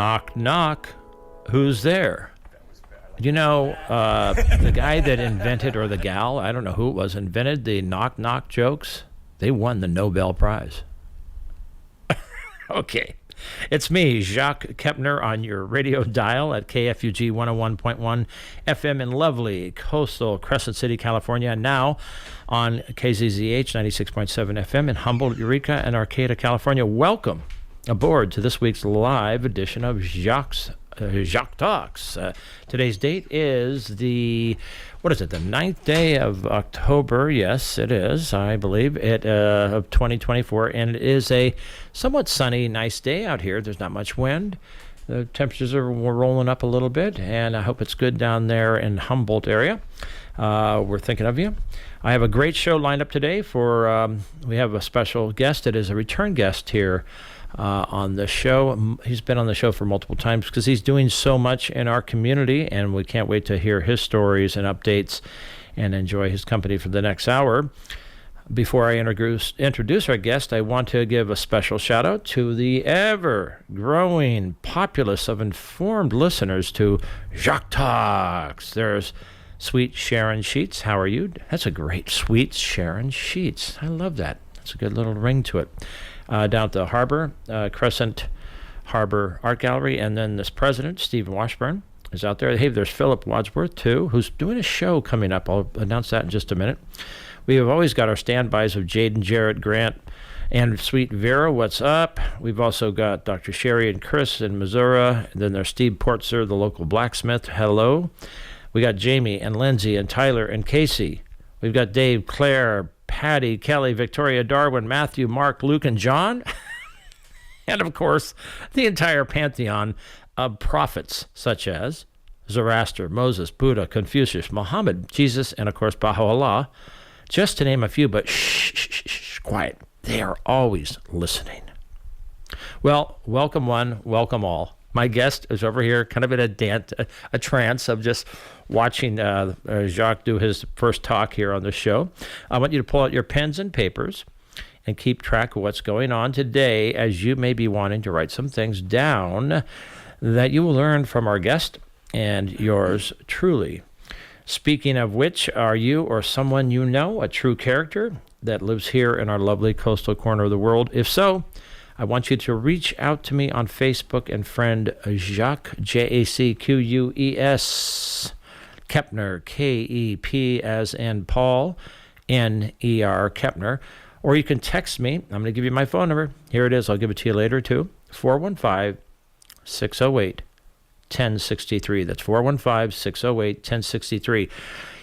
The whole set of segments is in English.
Knock, knock. Who's there? You know, the guy that invented, or the gal, I don't know who it was, invented the knock, knock jokes. They won the Nobel Prize. Okay. It's me, Jacques Kepner, on your radio dial at KFUG 101.1 FM in lovely coastal Crescent City, California, and now on KZZH 96.7 FM in Humboldt, Eureka, and Arcata, California. Welcome aboard to this week's live edition of Jacques Talks. Today's date is the 9th day of October. Yes, it is, I believe, of 2024, and it is a somewhat sunny, nice day out here. There's not much wind. The temperatures are rolling up a little bit, and I hope it's good down there in Humboldt area. We're thinking of you. I have a great show lined up today we have a special guest. It is a return guest here on the show. He's been on the show for multiple times because he's doing so much in our community, and we can't wait to hear his stories and updates and enjoy his company for the next hour. Before I introduce our guest, I want to give a special shout out to the ever-growing populace of informed listeners to Jacques Talks. There's Sweet Sharon Sheets. How are you? That's a great Sweet Sharon Sheets. I love that. That's a good little ring to it. Down at the Harbor, Crescent Harbor Art Gallery, and then this president, Stephen Washburn, is out there. Hey, there's Philip Wadsworth, too, who's doing a show coming up. I'll announce that in just a minute. We have always got our standbys of Jaden, Jarrett, Grant, and Sweet Vera. What's up? We've also got Dr. Sherry and Chris in Missouri. And then there's Steve Portzer, the local blacksmith. Hello. We got Jamie and Lindsay and Tyler and Casey. We've got Dave, Claire, Patty, Kelly, Victoria, Darwin, Matthew, Mark, Luke, and John. And, of course, the entire pantheon of prophets such as Zoroaster, Moses, Buddha, Confucius, Muhammad, Jesus, and, of course, Baha'u'llah, just to name a few, but shh, quiet. They are always listening. Well, welcome one, welcome all. My guest is over here kind of in a trance of just watching Jacques do his first talk here on the show. I want you to pull out your pens and papers and keep track of what's going on today, as you may be wanting to write some things down that you will learn from our guest and yours truly. Speaking of which, are you or someone you know a true character that lives here in our lovely coastal corner of the world? If so, I want you to reach out to me on Facebook and friend Jacques, Jacques, Kepner, K-E-P as in Paul, N-E-R, Kepner. Or you can text me. I'm going to give you my phone number. Here it is. I'll give it to you later, too. 415-608-1063. That's 415-608-1063.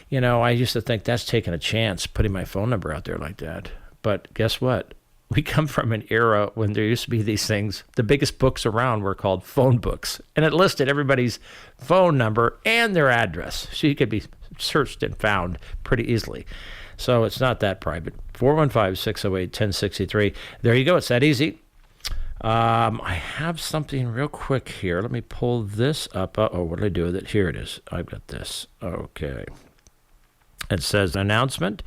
You know, I used to think that's taking a chance, putting my phone number out there like that. But guess what? We come from an era when there used to be these things. The biggest books around were called phone books, and it listed everybody's phone number and their address, so you could be searched and found pretty easily. So it's not that private. 415-608-1063. There you go. It's that easy. I have something real quick here. Let me pull this up. What did I do with it? Here it is. I've got this. Okay. It says announcement.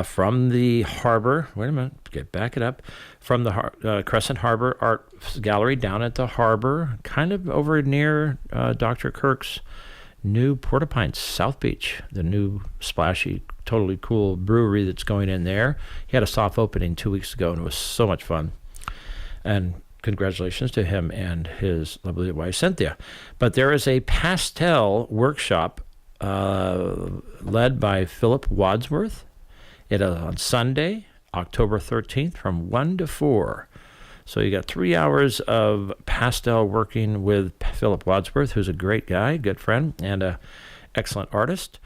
From the harbor, wait a minute, back it up, from the Crescent Harbor Art Gallery down at the harbor, kind of over near Dr. Kirk's new Port-au-Prince, South Beach, the new splashy, totally cool brewery that's going in there. He had a soft opening 2 weeks ago, and it was so much fun. And congratulations to him and his lovely wife, Cynthia. But there is a pastel workshop led by Philip Wadsworth. It is on Sunday, October 13th, from 1 to 4. So you got 3 hours of pastel working with Philip Wadsworth, who's a great guy, good friend, and an excellent artist.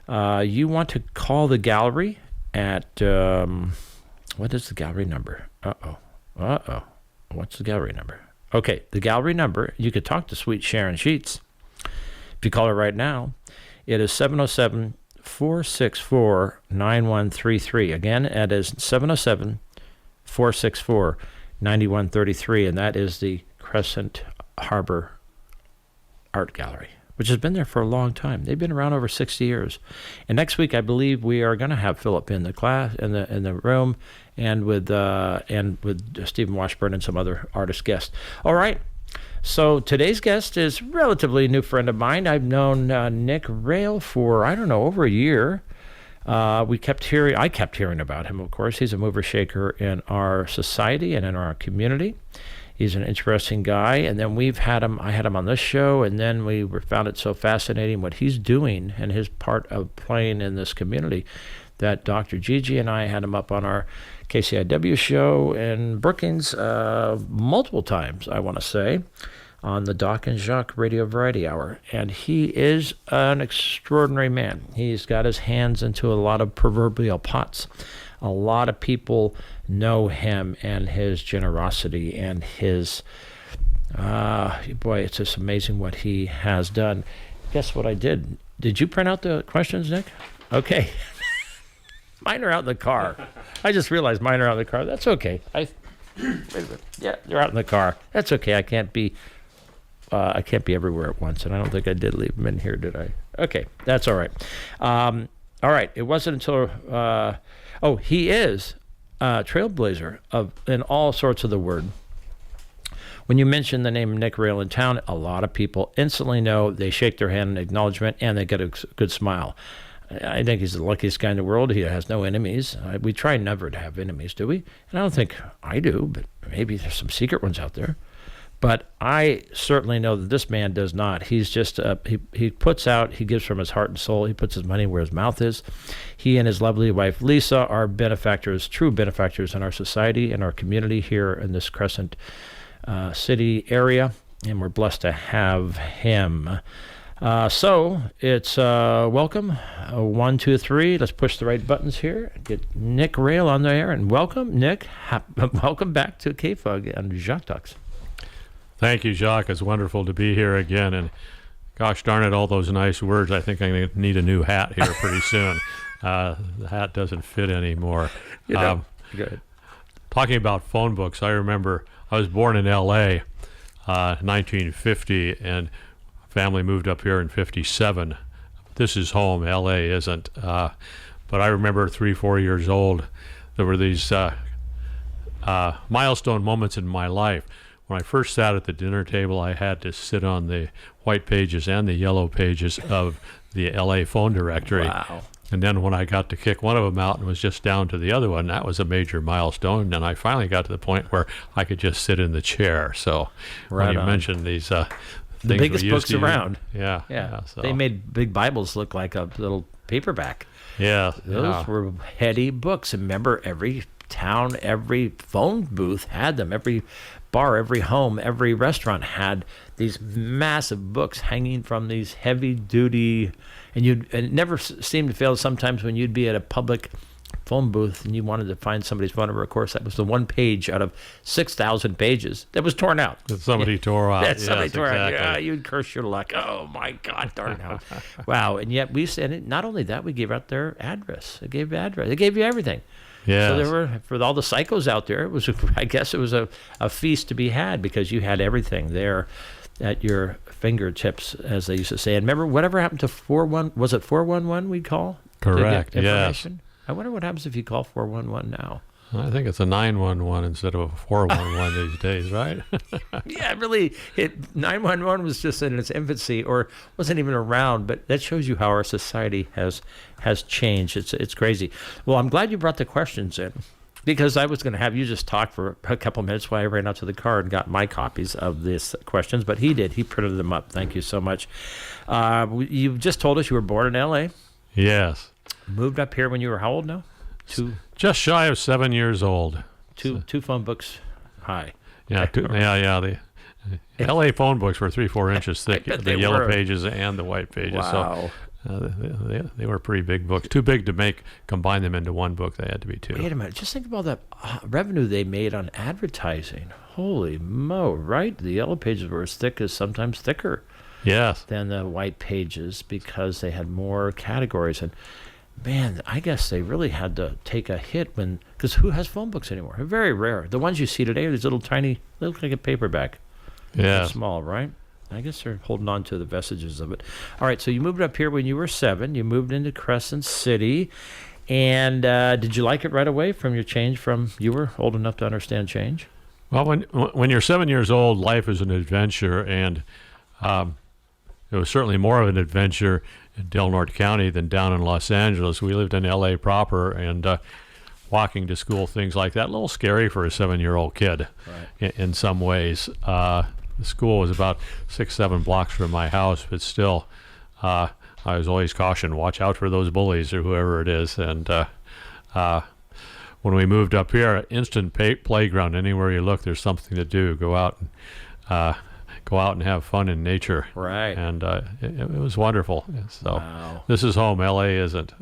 You want to call the gallery at, what is the gallery number? What's the gallery number? Okay, the gallery number, you could talk to Sweet Sharon Sheets. If you call her right now, it is 707-464-9133. Again, it is 707-464-9133, and that is the Crescent Harbor Art Gallery, which has been there for a long time. They've been around over 60 years. And next week, I believe we are going to have Philip in the class, in the room, and with Stephen Washburn and some other artist guests. All right. So today's guest is a relatively new friend of mine. I've known Nick Rail for, I don't know, over a year. I kept hearing about him, of course. He's a mover shaker in our society and in our community. He's an interesting guy. And then I had him on this show, and then we found it so fascinating what he's doing and his part of playing in this community that Dr. Gigi and I had him up on our KCIW show in Brookings multiple times, I want to say, on the Doc and Jacques Radio Variety Hour. And he is an extraordinary man. He's got his hands into a lot of proverbial pots. A lot of people know him and his generosity and his, boy, it's just amazing what he has done. Guess what I did? Did you print out the questions, Nick? Okay. Mine are out in the car. I just realized mine are out in the car. That's okay. Wait a minute. Yeah, they're out in the car. That's okay. I can't be everywhere at once, and I don't think I did leave them in here, did I? Okay, that's all right. All right. It wasn't until he is a trailblazer in all sorts of the word. When you mention the name Nick Rail in town, a lot of people instantly know. They shake their hand in acknowledgement, and they get a good smile. I think he's the luckiest guy in the world. He has no enemies. We try never to have enemies, do we? And I don't think I do, but maybe there's some secret ones out there. But I certainly know that this man does not. He's just, he puts out, he gives from his heart and soul. He puts his money where his mouth is. He and his lovely wife, Lisa, are benefactors, true benefactors in our society, in our community here in this Crescent City area. And we're blessed to have him. So it's welcome. 1, 2, 3. Let's push the right buttons here. Get Nick Rail on the air, and welcome, Nick. Welcome back to KFUG and Jacques Talks. Thank you, Jacques. It's wonderful to be here again. And gosh darn it, all those nice words. I think I'm going to need a new hat here pretty soon. The hat doesn't fit anymore. Good. Talking about phone books, I remember I was born in L.A. 1950, and family moved up here in 57. This is home. L.A. isn't. But I remember 3-4 years old, there were these milestone moments in my life. When I first sat at the dinner table, I had to sit on the white pages and the yellow pages of the L.A. phone directory. Wow. And then when I got to kick one of them out and was just down to the other one, that was a major milestone. And I finally got to the point where I could just sit in the chair. So when you mentioned these the biggest books around. Yeah. So. They made big Bibles look like a little paperback. Yeah. Those were heady books. And remember, every town, every phone booth had them. Every bar, every home, every restaurant had these massive books hanging from these heavy-duty, and it never seemed to fail sometimes when you'd be at a public phone booth and you wanted to find somebody's phone number. Of course, that was the one page out of 6,000 pages that was torn out. That somebody tore out. That somebody tore exactly. out. Yeah, you'd curse your luck. Oh, my God, darn it. Wow. And yet we said, not only that, we gave out their address. They gave you everything. Yes. So there were, for all the psychos out there, I guess it was a feast to be had because you had everything there at your fingertips, as they used to say. And remember, whatever happened to 411, was it 411 we'd call? Correct, to get information? Yes. I wonder what happens if you call 411 now. I think it's a 911 instead of a 411 these days, right? Yeah, really, 911 was just in its infancy or wasn't even around, but that shows you how our society has changed. It's crazy. Well, I'm glad you brought the questions in because I was going to have you just talk for a couple minutes while I ran out to the car and got my copies of these questions, but he did. He printed them up. Thank you so much. You just told us you were born in L.A.? Yes. Moved up here when you were how old now? Just shy of 7 years old. Two phone books high. Yeah, The L.A. phone books were 3-4 inches thick, the yellow pages and the white pages. Wow. So they were pretty big books. Too big to combine them into one book. They had to be two. Wait a minute. Just think about the revenue they made on advertising. Holy mo, right? The yellow pages were as thick as sometimes thicker. Yes. Than the white pages because they had more categories. And man, I guess they really had to take a hit because who has phone books anymore? They're very rare. The ones you see today are these little tiny, they look like a paperback. Yeah. They're small, right? I guess they're holding on to the vestiges of it. All right, so you moved up here when you were 7. You moved into Crescent City. And did you like it right away from your change from, you were old enough to understand change? Well, when you're 7 years old, life is an adventure, and it was certainly more of an adventure in Del Norte County than down in Los Angeles. We lived in L.A. proper, and walking to school, things like that, a little scary for a 7-year-old kid in some ways. The school was about 6-7 blocks from my house, but still, I was always cautioned, watch out for those bullies or whoever it is. And when we moved up here, instant playground. Anywhere you look, there's something to do. Go out and have fun in nature. Right. And it was wonderful. So wow. This is home. LA isn't.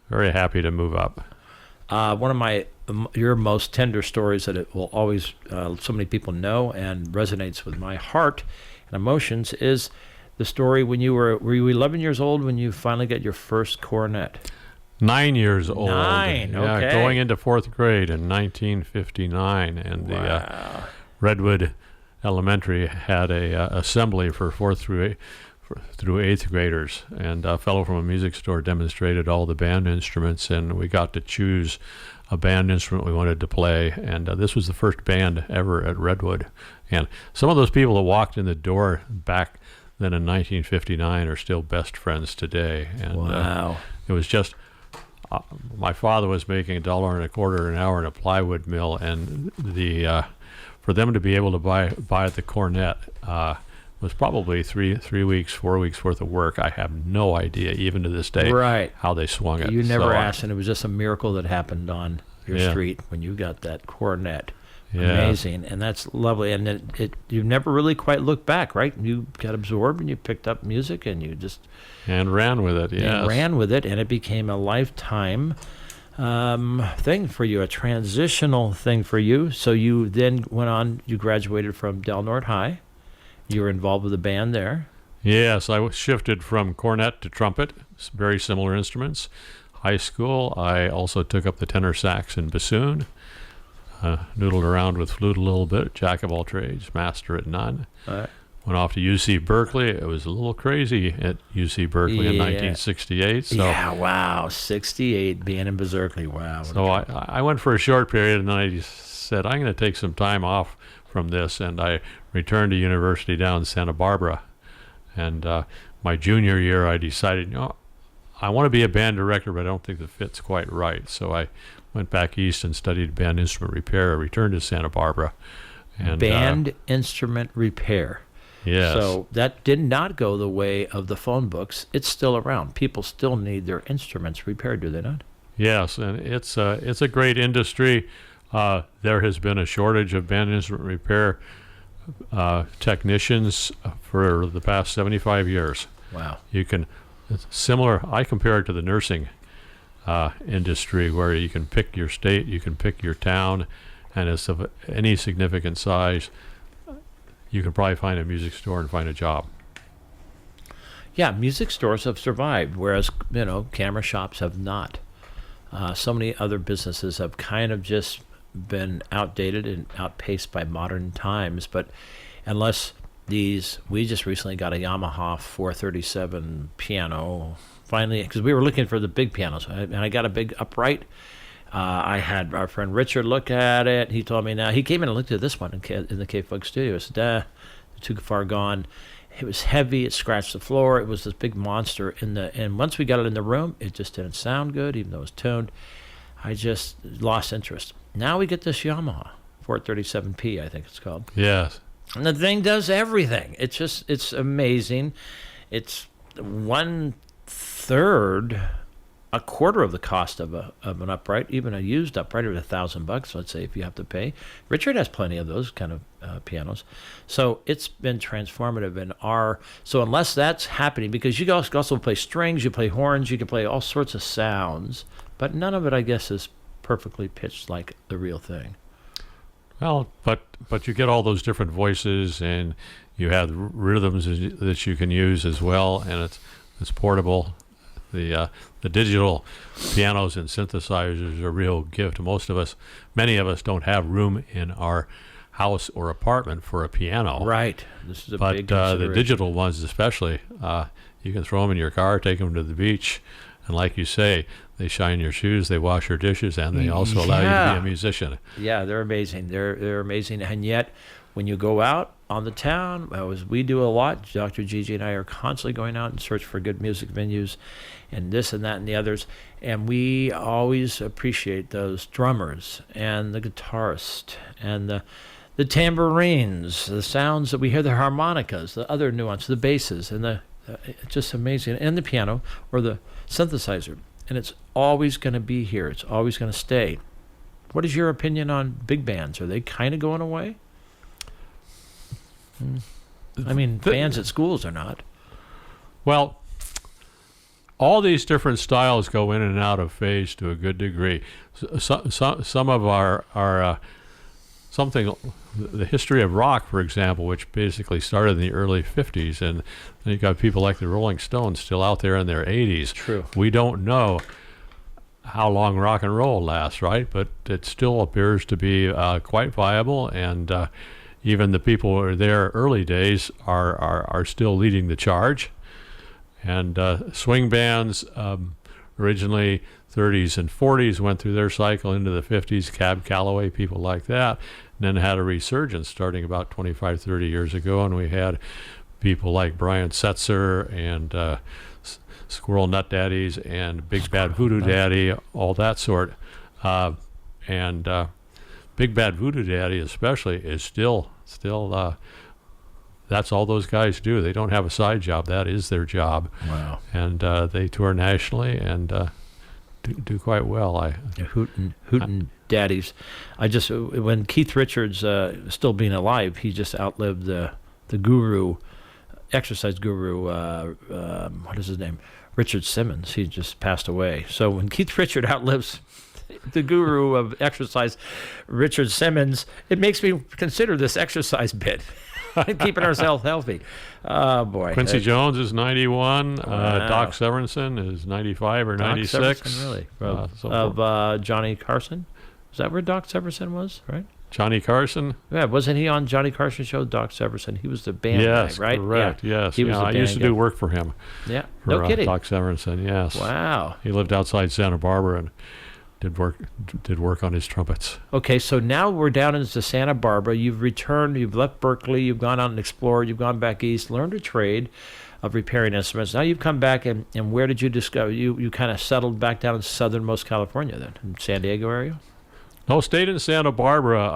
Very happy to move up. One of your most tender stories that it will always so many people know and resonates with my heart and emotions is the story when were you 11 years old when you finally got your first cornet? 9 years old. Yeah, okay. Going into 4th grade in 1959, and the Redwood Elementary had a assembly for 4th through 8th graders, and a fellow from a music store demonstrated all the band instruments, and we got to choose a band instrument we wanted to play, and this was the first band ever at Redwood. And some of those people that walked in the door back then in 1959 are still best friends today. And wow. It was just my father was making $1.25 an hour in a plywood mill, and for them to be able to buy the cornet was probably 4 weeks worth of work. I have no idea, even to this day, how they swung it. You never asked, and it was just a miracle that happened on your street when you got that cornet. Amazing, and that's lovely. And you never really quite looked back, right? You got absorbed, and you picked up music, and you just ran with it. And ran with it, and it became a lifetime thing for you, a transitional thing for you. So you then went on. You graduated from Del Norte High. You were involved with the band there. Yes, I was shifted from cornet to trumpet, very similar instruments. High school, I also took up the tenor sax and bassoon. Noodled around with flute a little bit, jack of all trades, master at none. Went off to UC Berkeley. It was a little crazy at UC Berkeley in 1968. So, wow, 68, being in Berkeley, wow. So I went for a short period, and then I said, I'm going to take some time off from this, and I returned to university down in Santa Barbara. And my junior year, I decided, I want to be a band director, but I don't think the fit's quite right. So I went back east and studied band instrument repair. I returned to Santa Barbara. And band instrument repair. Yes. So that did not go the way of the phone books. It's still around. People still need their instruments repaired, do they not? Yes, and it's a great industry. There has been a shortage of band instrument repair technicians for the past 75 years. Wow. It's similar. I compare it to the nursing industry, where you can pick your state, you can pick your town, and it's of any significant size, you can probably find a music store and find a job. Yeah, music stores have survived, whereas camera shops have not. So many other businesses have kind of just been outdated and outpaced by modern times. But unless we just recently got a Yamaha 437 piano, finally, because we were looking for the big pianos, and I got a big upright. I had our friend Richard look at it. He told me he came in and looked at this one in the KFUG studio. I said, too far gone. It was heavy. It scratched the floor. It was this big monster. And once we got it in the room, it just didn't sound good, even though it was tuned. I just lost interest. Now we get this Yamaha 437P, I think it's called. Yes. And the thing does everything. It's amazing. It's 1/3, a quarter of the cost of an upright, even a used upright at $1,000. Let's say if you have to pay. Richard has plenty of those kind of pianos, so it's been transformative in our. So unless that's happening, because you guys also play strings, you play horns, you can play all sorts of sounds, but none of it, I guess, is perfectly pitched like the real thing. Well, but you get all those different voices, and you have rhythms that you can use as well, and it's portable. The digital pianos and synthesizers are a real gift. Many of us don't have room in our house or apartment for a piano. Right. This is a big consideration. The digital ones especially, you can throw them in your car, take them to the beach, And like you say, they shine your shoes, they wash your dishes, and they also allow you to be a musician. Yeah, they're amazing. They're amazing. And yet, when you go out on the town, as we do a lot, Dr. Gigi and I are constantly going out and search for good music venues and this and that and the others. And we always appreciate those drummers and the guitarist and the tambourines, the sounds that we hear, the harmonicas, the other nuance, the basses, and it's just amazing. And the piano or the synthesizer. And it's always going to be here. It's always going to stay. What is your opinion on big bands? Are they kind of going away? I mean, bands at schools are not. Well, all these different styles go in and out of phase to a good degree. Some of our the history of rock, for example, which basically started in the early 50s, and then you got people like the Rolling Stones still out there in their 80s. True. We don't know how long rock and roll lasts, right? But it still appears to be quite viable, and even the people who were there early days are still leading the charge. And swing bands, originally 30s and 40s, went through their cycle into the 50s, Cab Calloway, people like that, and then had a resurgence starting about 25, 30 years ago, and we had people like Brian Setzer and Squirrel Nut Daddies and Big Bad Voodoo Daddy, all that sort. And Big Bad Voodoo Daddy especially is still that's all those guys do. They don't have a side job. That is their job. Wow. And they tour nationally and do quite well. Hootin' Daddies. When Keith Richards, still being alive, he just outlived the guru, exercise guru, what is his name? Richard Simmons. He just passed away. So when Keith Richard outlives the guru of exercise, Richard Simmons, it makes me consider this exercise bit. Keeping ourselves healthy. Oh, boy. Quincy Jones is 91. Wow. Doc Severinsen is 95 or 96. Doc Severinsen, really? Of Johnny Carson? Is that where Doc Severinsen was, right? Johnny Carson? Yeah, wasn't he on Johnny Carson's show, Doc Severinsen? He was the band guy, right? Correct, yeah. Yes. He was the I band used to guy. do work for him. Yeah, For, no kidding. Doc Severinsen, yes. Wow. He lived outside Santa Barbara and did work on his trumpets. Okay, so now we're down into Santa Barbara. You've returned. You've left Berkeley. You've gone out and explored. You've gone back east, learned a trade of repairing instruments. Now you've come back, and where did you discover? You kind of settled back down in southernmost California then, in San Diego area? No, stayed in Santa Barbara.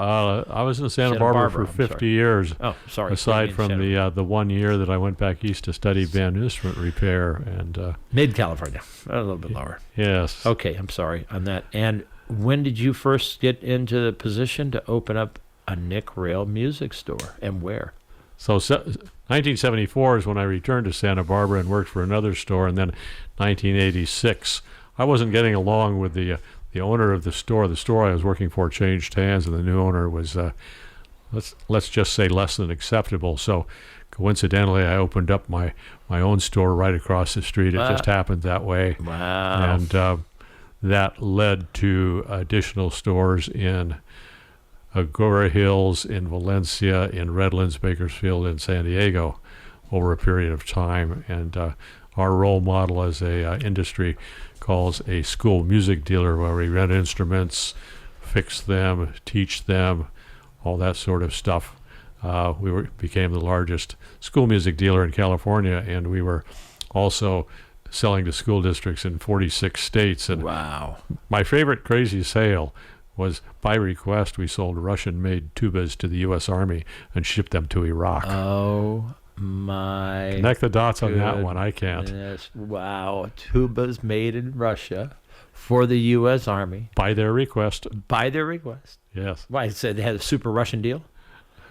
I was in Santa Barbara for 50 years. Oh, sorry. Aside from the 1 year that I went back east to study band instrument repair. And Mid-California, a little bit lower. Yes. Okay, I'm sorry on that. And when did you first get into the position to open up a Nick Rail music store, and where? So 1974 is when I returned to Santa Barbara and worked for another store, and then 1986. I wasn't getting along with the owner of the store. The store I was working for changed hands, and the new owner was, let's just say, less than acceptable. So coincidentally, I opened up my own store right across the street. It just happened that way. Wow. And that led to additional stores in Agoura Hills, in Valencia, in Redlands, Bakersfield, and San Diego over a period of time. And our role model as a industry calls a school music dealer, where we rent instruments, fix them, teach them, all that sort of stuff. Became the largest school music dealer in California, and we were also selling to school districts in 46 states. And wow. My favorite crazy sale was, by request, we sold Russian-made tubas to the U.S. Army and shipped them to Iraq. Oh, my. Connect the dots on that one. I can't. Goodness. Wow. Tubas made in Russia for the U.S. Army. By their request. By their request. Yes. Why, said they had a super Russian deal?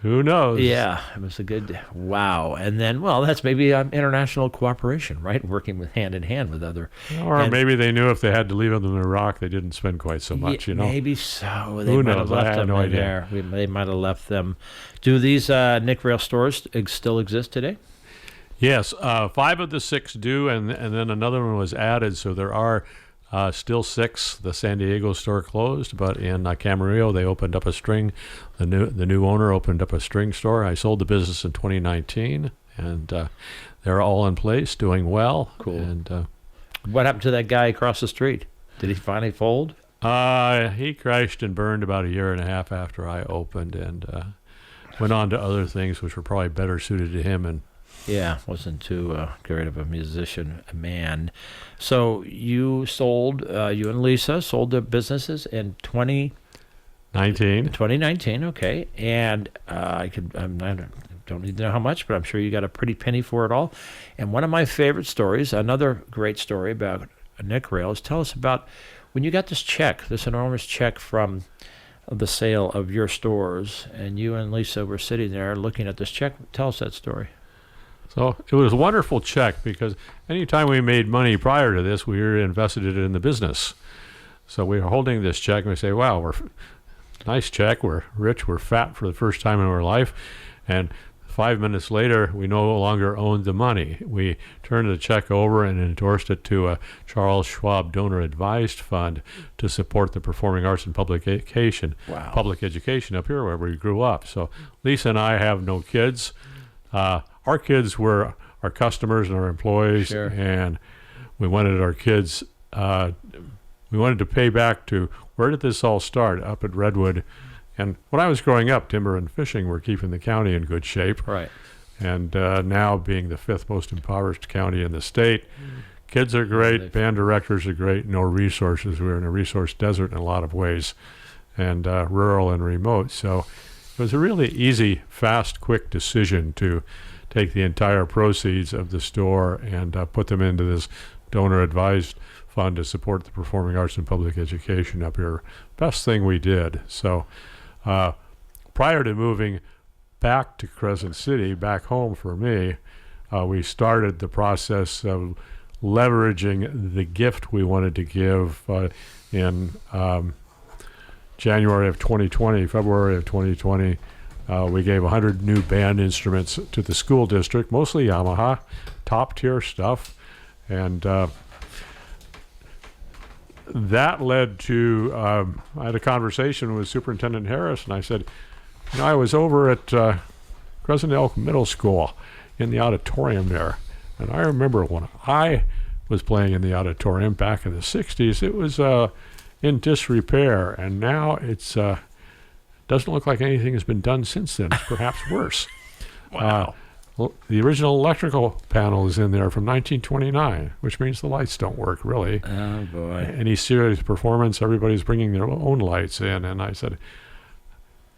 Who knows? Yeah, it was a good, wow. And then, well, that's maybe international cooperation, right? Working with hand in hand with other. Or maybe they knew if they had to leave them in Iraq, they didn't spend quite so much, Maybe so. They Who might knows? have left I have them no in idea. there. They might have left them. Do these Nick Rail stores still exist today? Yes, 5 of the 6 do, and then another one was added, so there are still 6. The San Diego store closed, but in Camarillo they opened up a string. The new owner opened up a string store. I sold the business in 2019, and they're all in place, doing well. Cool. And What happened to that guy across the street? Did he finally fold? He crashed and burned about a year and a half after I opened, and went on to other things which were probably better suited to him. And yeah, wasn't too great of a musician, a man. So you sold, you and Lisa sold the businesses in 2019, okay. And I don't need to know how much, but I'm sure you got a pretty penny for it all. And one of my favorite stories, another great story about Nick Rails, tell us about when you got this check, this enormous check from the sale of your stores, and you and Lisa were sitting there looking at this check. Tell us that story. so it was a wonderful check, because anytime we made money prior to this, we invested it in the business. So we were holding this check and we say, wow, nice check, we're rich, we're fat for the first time in our life. And 5 minutes later, we no longer owned the money. We turned the check over and endorsed it to a Charles Schwab donor advised fund to support the performing arts and public education. Wow. Public education up here where we grew up. So Lisa and I have no kids. Our kids were our customers and our employees, Sure. and we wanted our kids. We wanted to pay back to, where did this all start? Up at Redwood. And when I was growing up, timber and fishing were keeping the county in good shape. Right. And now being the 5th most impoverished county in the state, kids are great, band directors are great, no resources. We're in a resource desert in a lot of ways, and rural and remote. So it was a really easy, fast, quick decision to take the entire proceeds of the store and put them into this donor-advised fund to support the performing arts and public education up here. Best thing we did. So prior to moving back to Crescent City, back home for me, we started the process of leveraging the gift we wanted to give in January of 2020, February of 2020. We gave 100 new band instruments to the school district, mostly Yamaha, top-tier stuff. And that led to, I had a conversation with Superintendent Harris, and I said, I was over at Crescent Elk Middle School in the auditorium there, and I remember when I was playing in the auditorium back in the 60s, it was in disrepair, and now it's doesn't look like anything has been done since then, perhaps worse. Wow. The original electrical panel is in there from 1929, which means the lights don't work, really. Oh, boy. Any serious performance, everybody's bringing their own lights in. And I said,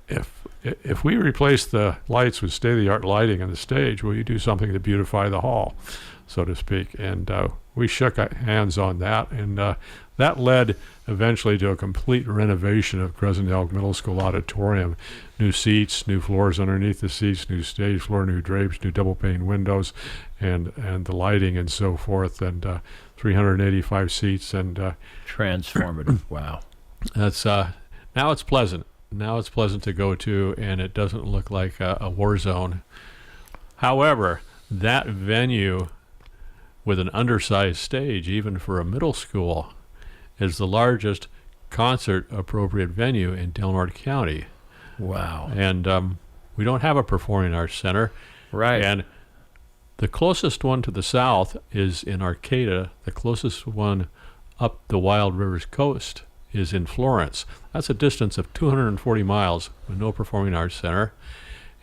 if we replace the lights with state-of-the-art lighting on the stage, will you do something to beautify the hall, so to speak? And we shook hands on that, and that led eventually to a complete renovation of Crescent Elk Middle School auditorium. New seats, new floors underneath the seats, new stage floor, new drapes, new double-pane windows, and the lighting and so forth, and 385 seats. And transformative. Wow. That's now it's pleasant. Now it's pleasant to go to, and it doesn't look like a war zone. However, that venue with an undersized stage, even for a middle school, is the largest concert-appropriate venue in Del Norte County. Wow. And we don't have a performing arts center. Right. And the closest one to the south is in Arcata. The closest one up the Wild Rivers coast is in Florence. That's a distance of 240 miles with no performing arts center.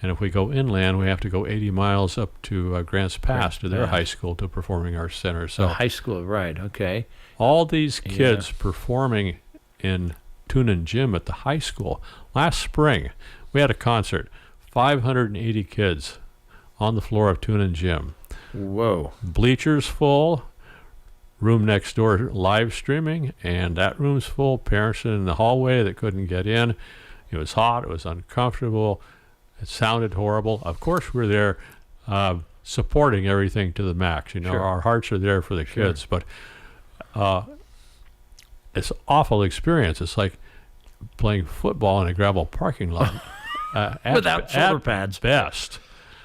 And if we go inland, we have to go 80 miles up to Grants Pass to their high school to performing arts center. So high school, right, okay. all these kids performing in Tunin Gym at the high school. Last spring, we had a concert, 580 kids on the floor of Tunin Gym. Whoa. Bleachers full, room next door live streaming, and that room's full. Parents in the hallway that couldn't get in. It was hot, it was uncomfortable, it sounded horrible. Of course, we're there supporting everything to the max. You know, our hearts are there for the kids, but it's an awful experience. It's like playing football in a gravel parking lot. Without shoulder pads. Best.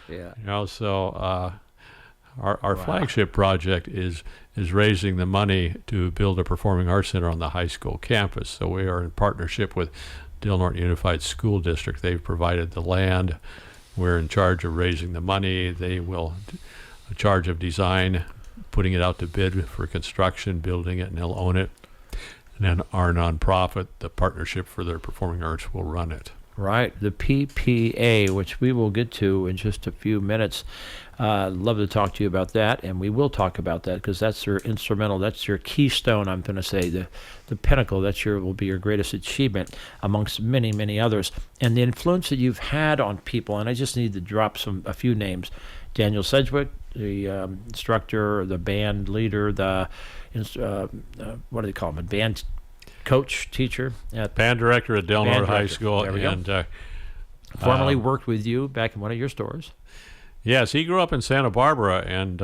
Yeah. You know, so our flagship project is raising the money to build a performing arts center on the high school campus. So we are in partnership with Del Norte Unified School District. They've provided the land. We're in charge of raising the money. They will in charge of design, putting it out to bid for construction, building it, and they'll own it. And then our nonprofit, the Partnership for the Performing Arts, will run it. Right, the PPA, which we will get to in just a few minutes. Love to talk to you about that, and we will talk about that because that's your instrumental, that's your keystone. I'm going to say the pinnacle. Will be your greatest achievement amongst many, many others. And the influence that you've had on people, and I just need to drop a few names: Daniel Sedgwick, the instructor, the band leader, the what do they call him? A band coach, teacher, band director at Del Norte High School, and formerly worked with you back in one of your stores. Yes, he grew up in Santa Barbara, and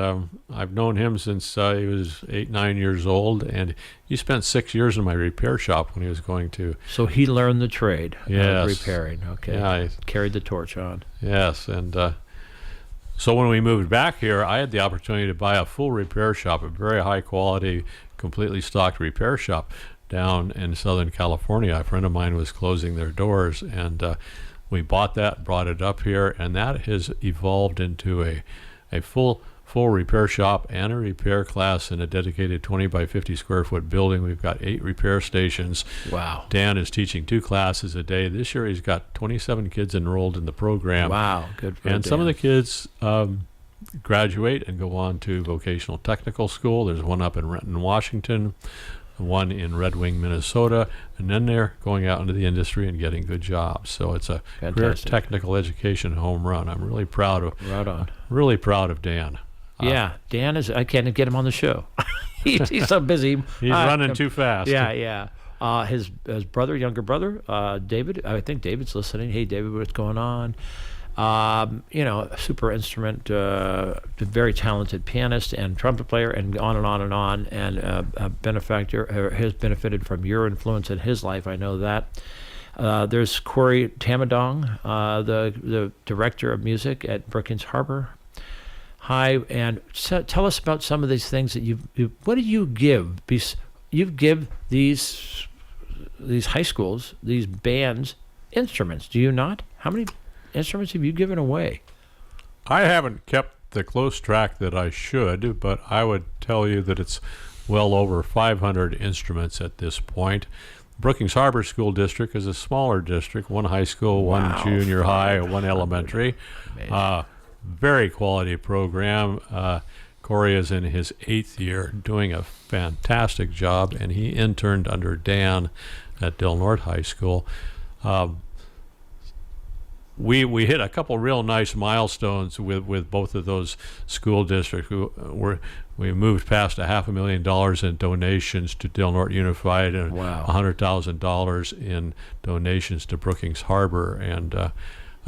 I've known him since he was 8-9 years old, and he spent 6 years in my repair shop when he was going to. So he learned the trade of repairing. Okay, yeah, carried the torch on. Yes, and so when we moved back here, I had the opportunity to buy a full repair shop, a very high quality, completely stocked repair shop down in Southern California. A friend of mine was closing their doors, and we bought that, brought it up here, and that has evolved into a full repair shop and a repair class in a dedicated 20 by 50 square foot building. We've got 8 repair stations. Wow. Dan is teaching 2 classes a day. This year he's got 27 kids enrolled in the program. Wow, good for And Dan. some of the kids graduate and go on to vocational technical school. There's one up in Renton, Washington, one in Red Wing, Minnesota, and then they're going out into the industry and getting good jobs. So it's a career technical education home run. I'm really proud of Dan. Yeah, Dan is. I can't get him on the show. he's so busy. He's running too fast. Yeah. His younger brother, David. I think David's listening. Hey, David, what's going on? Super instrument, very talented pianist and trumpet player, and on and on and on. And a benefactor has benefited from your influence in his life. I know that. There's Corey Tamadong, the director of music at Brookings Harbor. Hi, and tell us about some of these things that what do you give? You give these high schools, these bands, instruments, do you not? How many instruments have you given away? I haven't kept the close track that I should, but I would tell you that it's well over 500 instruments at this point. Brookings Harbor School District is a smaller district, 1 high school, 1 junior high, 1 elementary. Very quality program. Corey is in his 8th year, doing a fantastic job, and he interned under Dan at Del Norte High School. We hit a couple real nice milestones with both of those school districts. We moved past $500,000 in donations to Del Norte Unified, and $100,000 in donations to Brookings Harbor, and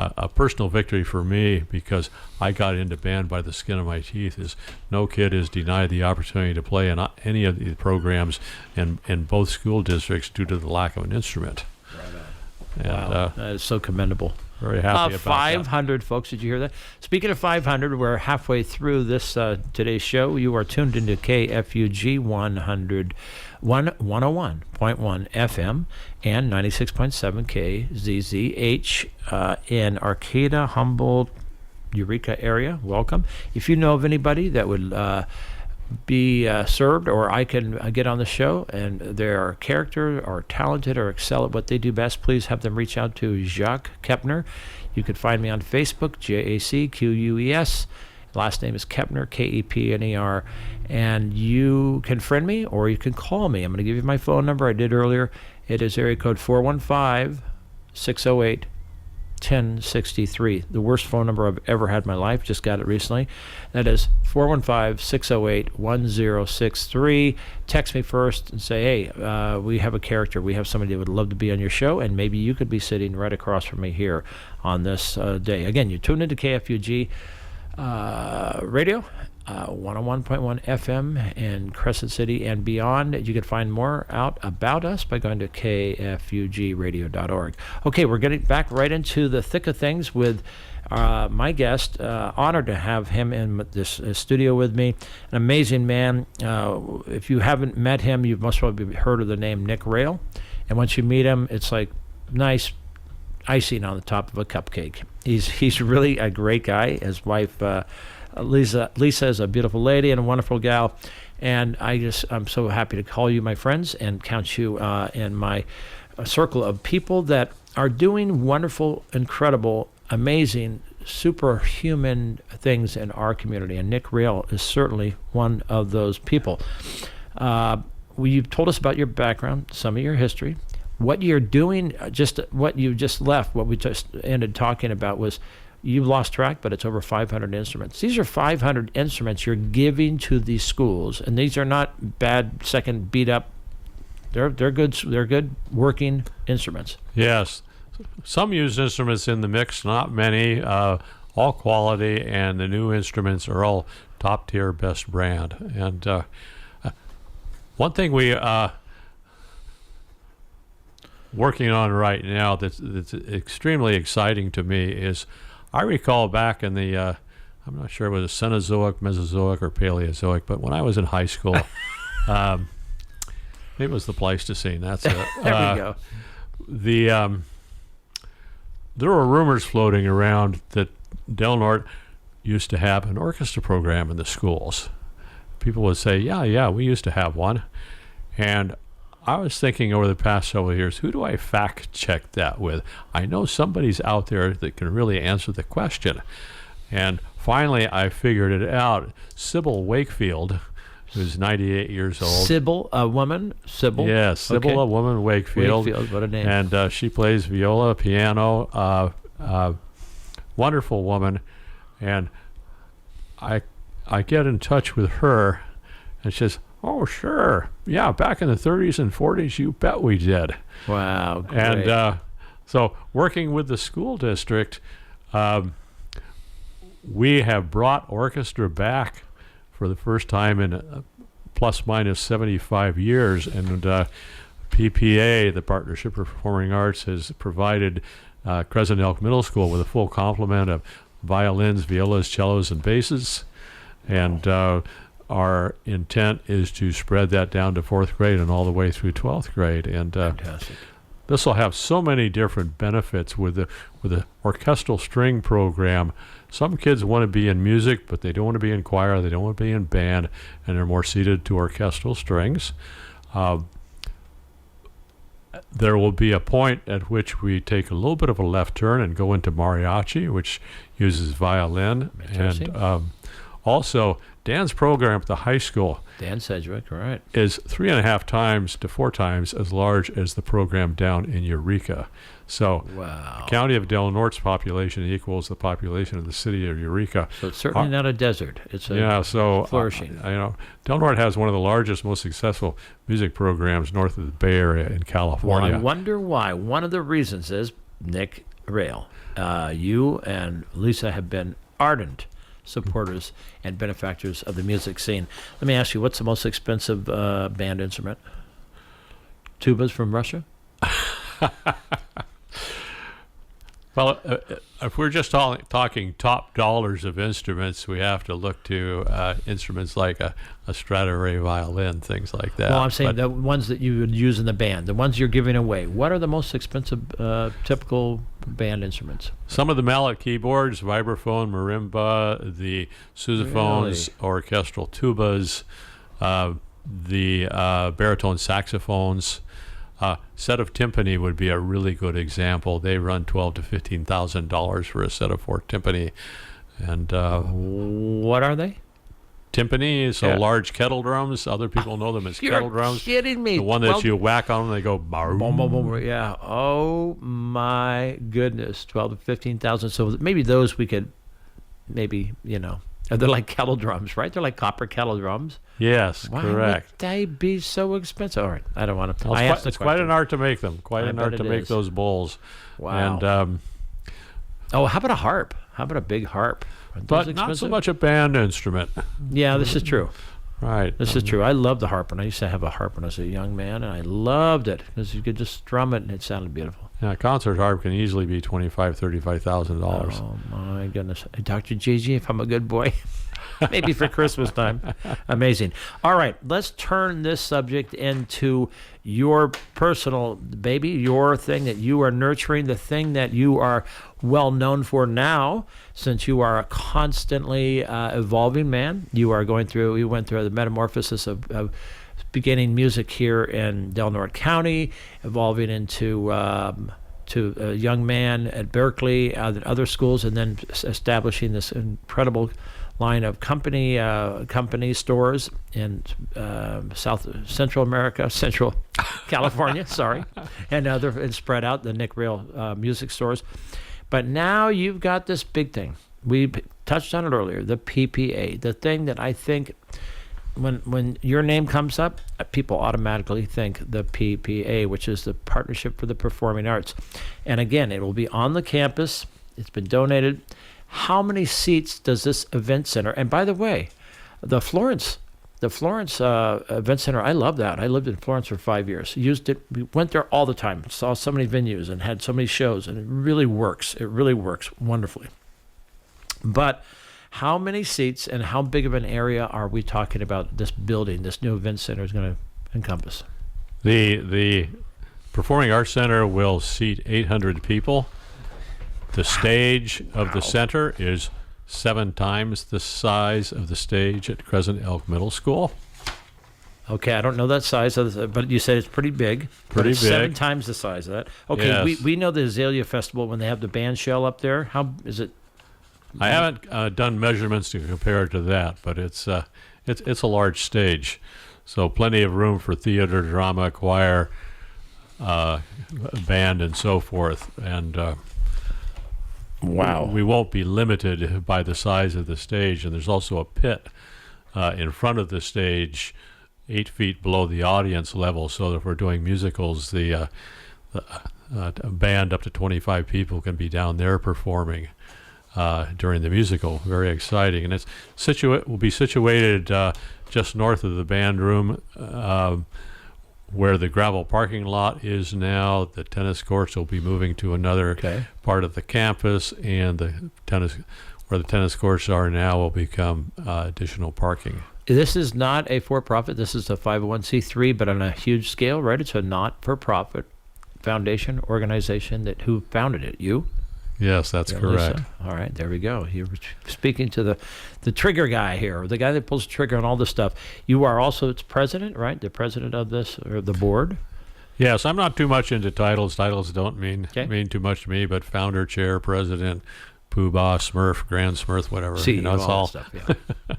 a personal victory for me, because I got into band by the skin of my teeth, is no kid is denied the opportunity to play in any of the programs in both school districts due to the lack of an instrument. Right on. Wow, that is so commendable. Very happy about 500 that. Folks, did you hear that? Speaking of 500, we're halfway through this today's show. You are tuned into KFUG 101.1 FM and 96.7 KZZH in Arcata, Humboldt, Eureka area. Welcome. If you know of anybody that would be served, or I can get on the show, and they're character or talented or excel at what they do best, please have them reach out to Jacques Kepner. You can find me on Facebook, JACQUES. Last name is Kepner, KEPNER. And you can friend me, or you can call me. I'm going to give you my phone number I did earlier. It is area code 415-608-1063. The worst phone number I've ever had in my life. Just got it recently. That is 415-608-1063. Text me first and say, hey, we have a character. We have somebody that would love to be on your show, and maybe you could be sitting right across from me here on this day. Again, you tune into KFUG Radio, 101.1 FM in Crescent City and beyond. You can find more out about us by going to kfugradio.org. Okay, we're getting back right into the thick of things with my guest. Honored to have him in this studio with me. An amazing man. If you haven't met him, you've most probably heard of the name Nick Rail. And once you meet him, it's like nice icing on the top of a cupcake. He's really a great guy. His wife Lisa is a beautiful lady and a wonderful gal, and I'm so happy to call you my friends and count you in my circle of people that are doing wonderful, incredible, amazing, superhuman things in our community. And Nick Rail is certainly one of those people. You've told us about your background, some of your history, what you're doing, just what you just left, what we just ended talking about was you've lost track, but it's over 500 instruments. These are 500 instruments you're giving to these schools, and these are not bad, second beat up. They're good working instruments. Yes. Some used instruments in the mix, not many, all quality, and the new instruments are all top tier, best brand. And one thing we working on right now that's extremely exciting to me is I recall back in the I'm not sure if it was Cenozoic, Mesozoic, or Paleozoic, but when I was in high school, it was the Pleistocene. That's it. There we go. There were rumors floating around that Del Norte used to have an orchestra program in the schools. People would say, yeah, we used to have one. And I was thinking over the past several years, who do I fact check that with? I know somebody's out there that can really answer the question. And finally, I figured it out. Sybil Wakefield, who's 98 years old. Sybil, a woman? Sybil? Yes, Sybil, Okay. a woman, Wakefield. Wakefield, what a name. And she plays viola, piano, wonderful woman. And I get in touch with her, and she says, "Oh, sure. Yeah, back in the 30s and 40s, you bet we did." Wow, great. And so working with the school district, we have brought orchestra back for the first time in plus minus 75 years. And PPA, the Partnership for Performing Arts, has provided Crescent Elk Middle School with a full complement of violins, violas, cellos, and basses. And our intent is to spread that down to 4th grade and all the way through 12th grade. And Fantastic. this will have so many different benefits with the orchestral string program. Some kids want to be in music, but they don't want to be in choir, they don't want to be in band, and they're more suited to orchestral strings. There will be a point at which we take a little bit of a left turn and go into mariachi, which uses violin. And also, Dan's program at the high school, Dan Sedgwick, right, is 3.5 times to 4 times as large as the program down in Eureka. So wow. the county of Del Norte's population equals the population of the city of Eureka. So it's certainly not a desert. It's flourishing. Del Norte has one of the largest, most successful music programs north of the Bay Area in California. Well, I wonder why. One of the reasons is Nick Rail. You and Lisa have been ardent supporters and benefactors of the music scene. Let me ask you, what's the most expensive band instrument? Tubas from Russia? Well, if we're just talking top dollars of instruments, we have to look to instruments like a Stradivari violin, things like that. Well, I'm saying the ones that you would use in the band, the ones you're giving away. What are the most expensive typical band instruments? Some of the mallet keyboards, vibraphone, marimba, the sousaphones, orchestral tubas, the baritone saxophones. Set of timpani would be a really good example. They run $12,000 to $15,000 for a set of 4 timpani. And what are they? Timpani, so large kettle drums. Other people know them as kettle drums. You're kidding me. The one that you whack on them, they go boom, boom, boom, boom. Yeah. Oh my goodness, 12 to 15,000. So maybe those we could, they're like kettle drums, right? They're like copper kettle drums. Yes, Why correct. would they be so expensive? All right, I don't want to. It's quite an art to make them. Quite an art to make those bowls. Wow. And how about a harp? How about a big harp? But not so much a band instrument. Yeah, this is true. Right. This is true. I love the harp, and I used to have a harp when I was a young man, and I loved it because you could just strum it, and it sounded beautiful. Yeah, a concert harp can easily be $25,000-$35,000. Oh my goodness, Dr. Gigi, if I'm a good boy. Maybe for Christmas time. Amazing. All right, let's turn this subject into your personal baby, your thing that you are nurturing, the thing that you are well known for now, since you are a constantly evolving man. You went through the metamorphosis of beginning music here in Del Norte County, evolving into to a young man at Berkeley, other schools, and then establishing this incredible line of company stores in Central California, sorry, and spread out the Nick Rail music stores. But now you've got this big thing. We touched on it earlier, the PPA, the thing that I think when your name comes up, people automatically think the PPA, which is the Partnership for the Performing Arts. And again, it will be on the campus. It's been donated. How many seats does this event center? And by the way, the Florence Event Center, I love that. I lived in Florence for 5 years. Used it. We went there all the time. Saw so many venues and had so many shows, and it really works. It really works wonderfully. But how many seats and how big of an area are we talking about this building, this new event center is going to encompass? The Performing Arts Center will seat 800 people. The stage of the center is 7 times the size of the stage at Crescent Elk Middle School. Okay, I don't know that size, but you said it's pretty big. Pretty big. 7 times the size of that. Okay, yes. we know the Azalea Festival when they have the band shell up there. How is it? I haven't done measurements to compare it to that, but it's a large stage, so plenty of room for theater, drama, choir, band, and so forth. And wow, we won't be limited by the size of the stage. And there's also a pit in front of the stage, 8 feet below the audience level, so that if we're doing musicals, the band up to 25 people can be down there performing during the musical. Very exciting. And will be situated just north of the band room, where the gravel parking lot is now. The tennis courts will be moving to another part of the campus, and where the tennis courts are now will become additional parking. This is not a for-profit. This is a 501c3, but on a huge scale, right? It's a not-for-profit foundation organization. Who founded it? You? Yes, that's correct. Lisa? All right, there we go. You're speaking to the trigger guy here, the guy that pulls the trigger on all this stuff. You are also its president, right? The president of this, or the board? Yes, I'm not too much into titles. Titles don't mean too much to me, but founder, chair, president, Poobah, Smurf, Grand Smurf, whatever. CEO, it's all stuff, yeah.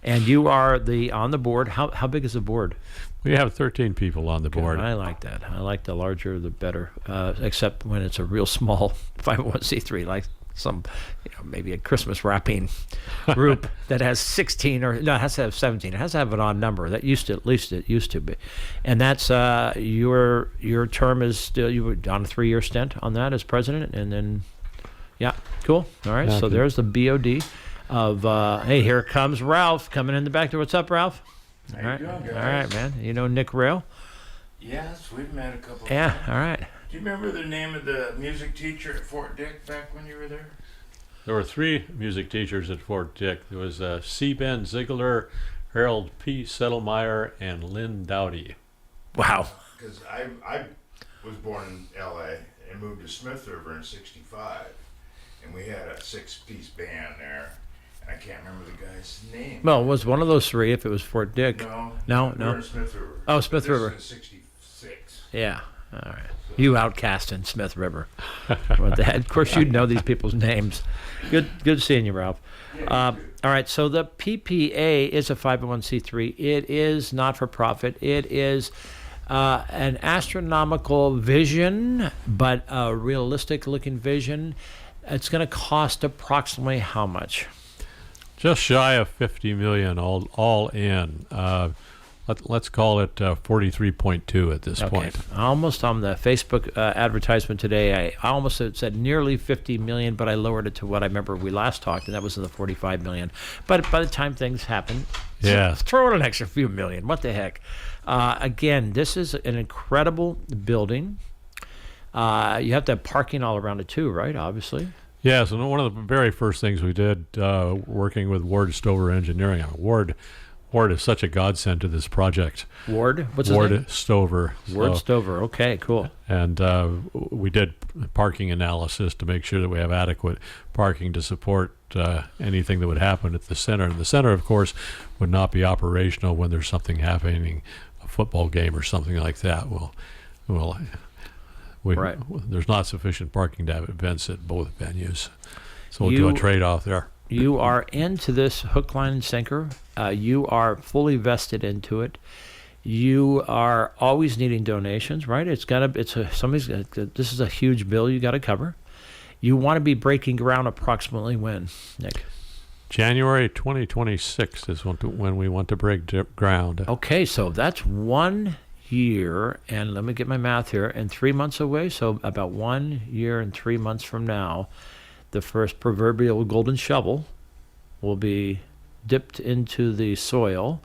And you are on the board. How big is the board? We have 13 people on the board. I like that. I like the larger, the better, except when it's a real small 501c3, like some, maybe a Christmas wrapping group that has 16 it has to have 17. It has to have an odd number. That used to be. And that's your term is still, you were on a 3-year stint on that as president, and then, yeah, cool. All right, so there's the BOD of, hey, here comes Ralph coming in the back door. What's up, Ralph? How you doing, guys? All right, man. You know Nick Rail? Yes, we've met a couple of Yeah, times. all right. Do you remember the name of the music teacher at Fort Dick back when you were there? There were 3 music teachers at Fort Dick. There was C. Ben Ziegler, Harold P. Settlemeyer, and Lynn Dowdy. Wow. Because I was born in L.A. and moved to Smith River in '65, and we had a 6-piece band there. I can't remember the guy's name. Well, it was one of those 3 if it was Fort Dick. No. We're in Smith River. Oh, Smith River. This is in '66. Yeah. All right. You outcast in Smith River. Of course, you'd know these people's names. Good seeing you, Ralph. Yeah, all right. So the PPA is a 501c3. It is not for profit. It is an astronomical vision, but a realistic looking vision. It's going to cost approximately how much? Just shy of $50 million all in. Let's call it 43.2 at this point. Almost on the Facebook advertisement today, I almost said nearly 50 million, but I lowered it to what I remember we last talked, and that was in the 45 million. But by the time things happen, throw in an extra few million. What the heck? Again, this is an incredible building. You have to have parking all around it too, right? Obviously. Yes, and one of the very first things we did, working with Ward Stover Engineering, Ward is such a godsend to this project. Ward? What's his name? Ward Stover. Ward Stover. Okay, cool. And we did parking analysis to make sure that we have adequate parking to support anything that would happen at the center. And the center, of course, would not be operational when there's something happening, a football game or something like that. Right. There's not sufficient parking to have events at both venues. So we'll do a trade-off there. You are into this hook, line, and sinker. You are fully vested into it. You are always needing donations, right? This is a huge bill you got to cover. You want to be breaking ground approximately when, Nick? January 2026 is when we want to break ground. Okay, so that's 1 year, and let me get my math here, and 3 months away. So about 1 year and 3 months from now, the first proverbial golden shovel will be dipped into the soil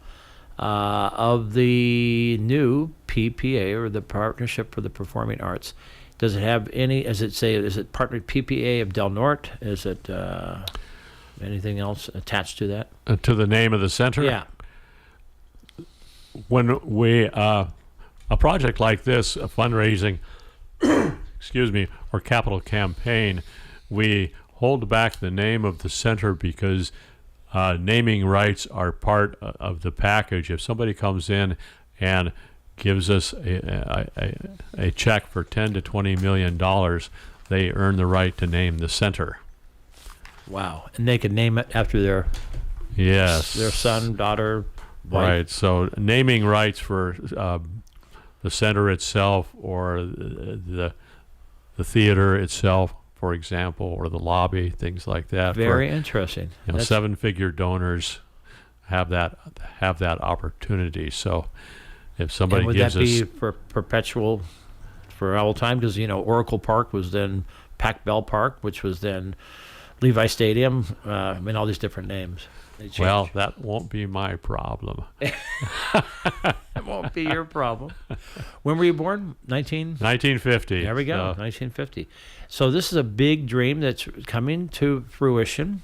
of the new PPA, or the Partnership for the Performing Arts. Does it have any, is it partner PPA of Del Norte? Is it anything else attached to that? To the name of the center? Yeah. When we, a project like this, a fundraising, excuse me, or capital campaign, we hold back the name of the center because naming rights are part of the package. If somebody comes in and gives us a check for $10 to $20 million, they earn the right to name the center. Wow. And they can name it after their son, daughter, wife. Right. So naming rights for the center itself, or the theater itself, for example, or the lobby, things like that. Very interesting. Seven-figure donors have that opportunity. So if somebody gives us, would that be for perpetual, for all time? Because Oracle Park was then Pac Bell Park, which was then Levi Stadium. All these different names. Well, that won't be my problem. It won't be your problem. When were you born? 1950. There we go, 1950. So this is a big dream that's coming to fruition.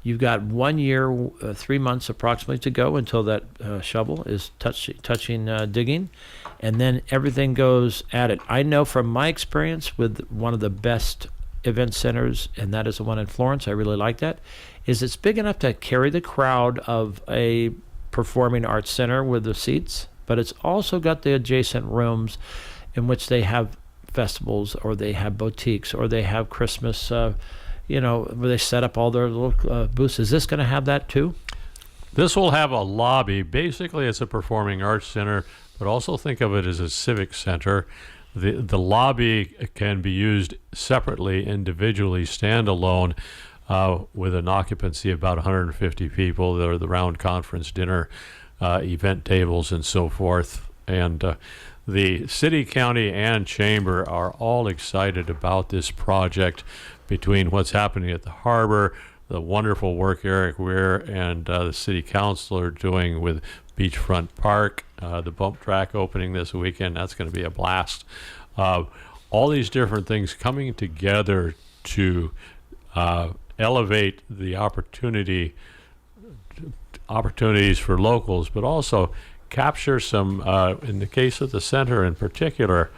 You've got 1 year, 3 months approximately to go until that shovel is touching digging, and then everything goes at it. I know from my experience with one of the best event centers, and that is the one in Florence. I really like that. Is it's big enough to carry the crowd of a performing arts center with the seats, but it's also got the adjacent rooms in which they have festivals, or they have boutiques, or they have Christmas, where they set up all their little booths. Is this going to have that too? This will have a lobby. Basically, it's a performing arts center, but also think of it as a civic center. The lobby can be used separately, individually, standalone, with an occupancy of about 150 people. There are the round conference dinner, event tables, and so forth. And the city, county, and chamber are all excited about this project, between what's happening at the harbor, the wonderful work Eric Weir and the city council are doing with Beachfront Park, the bump track opening this weekend. That's going to be a blast. All these different things coming together to elevate the opportunities for locals, but also capture some, in the case of the center in particular,